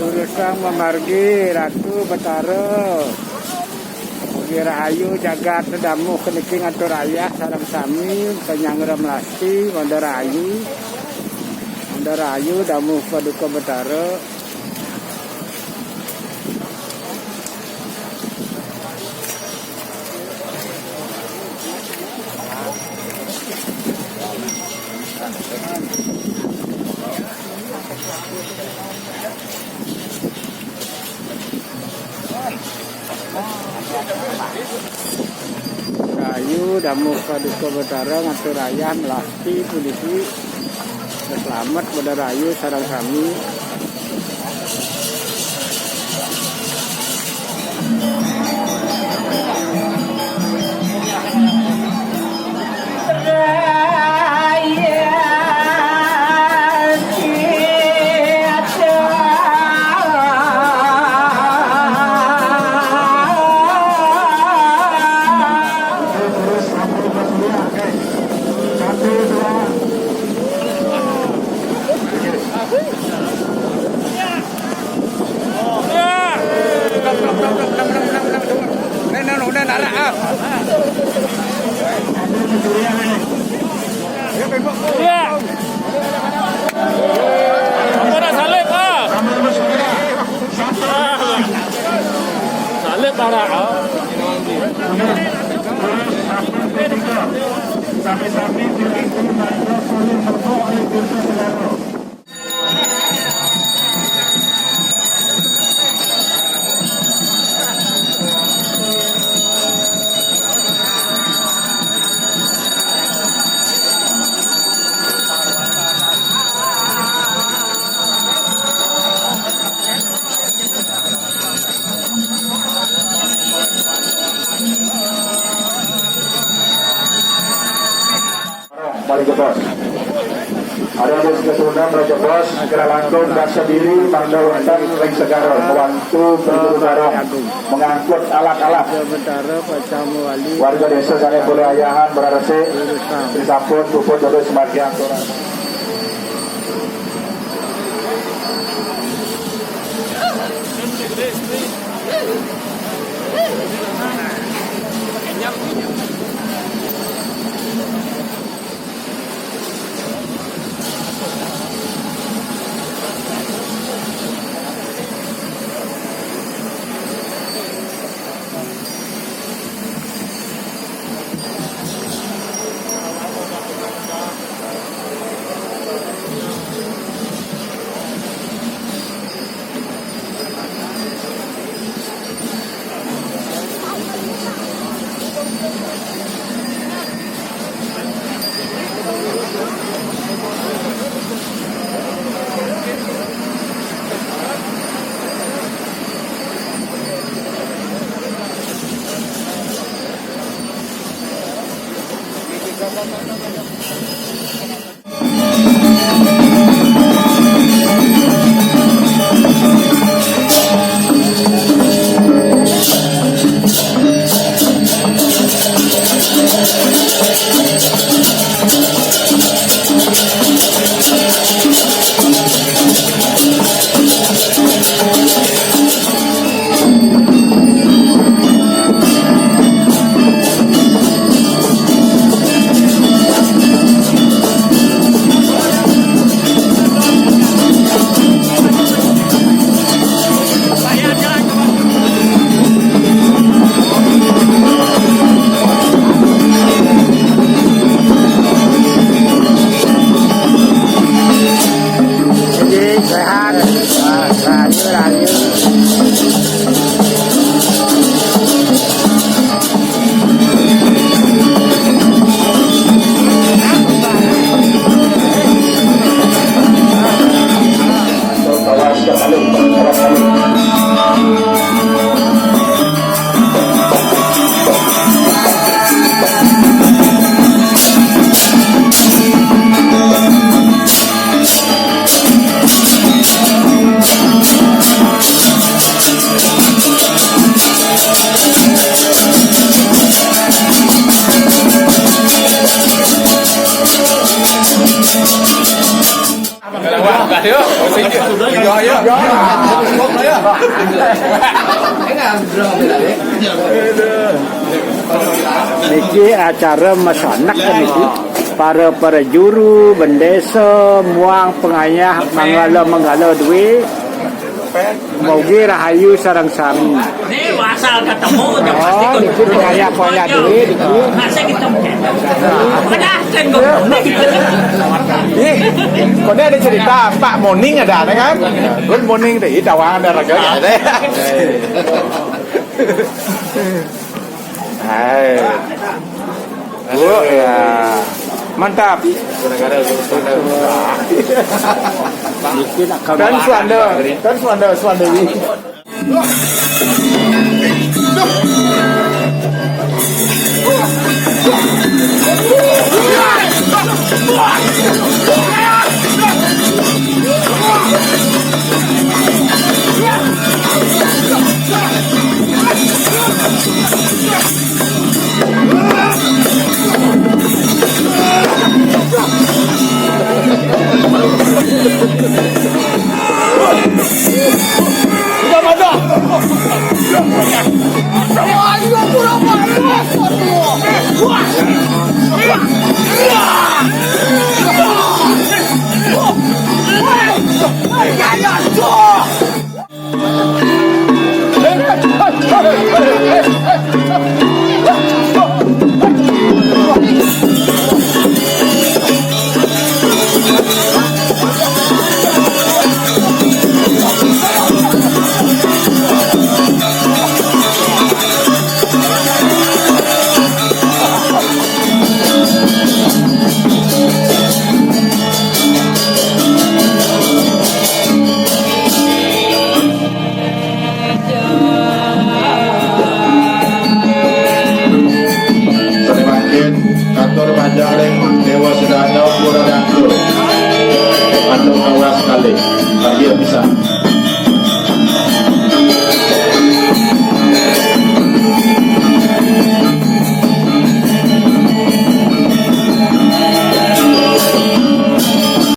Tulusang memargi Ratu Betara Mugi Rahayu jagat damu keniking atur ayah sareng sami penyang Melasti Wanda Rahayu damu Paduka Betara. Rahayu damu Paduka Betara ngatur ayah Melasti Polisi selamat pada Rahayu sareng sami. Raja Bos. Ada yang keturunan Raja Bos, segera langkung dasar diri, Mandau Entan, Ring Segaro, membantu bergurau mengangkut alat-alat. Warga desa saya boleh ayahan berarasi, disampun, puput, jodoh sebagian orang. Yuk, Niki acara masanak kan niki. Para juru, bendesa, muang pengayah, manggala duit. Mogi rahayu sarang sami. Ini asal ketemu udah pasti Oh, niki pengayah duit niki. masa kita mana kan gue Ini ada cerita Pak Morning ada kan? Good morning deh, tawa ada raga ya deh. Hai. Bu ya. Mantap. Niki nak kau Dan Suandewi. Kantor Majaleng Dewa Sedana Pura Dangdut Bandung Awas Kali Dia bisa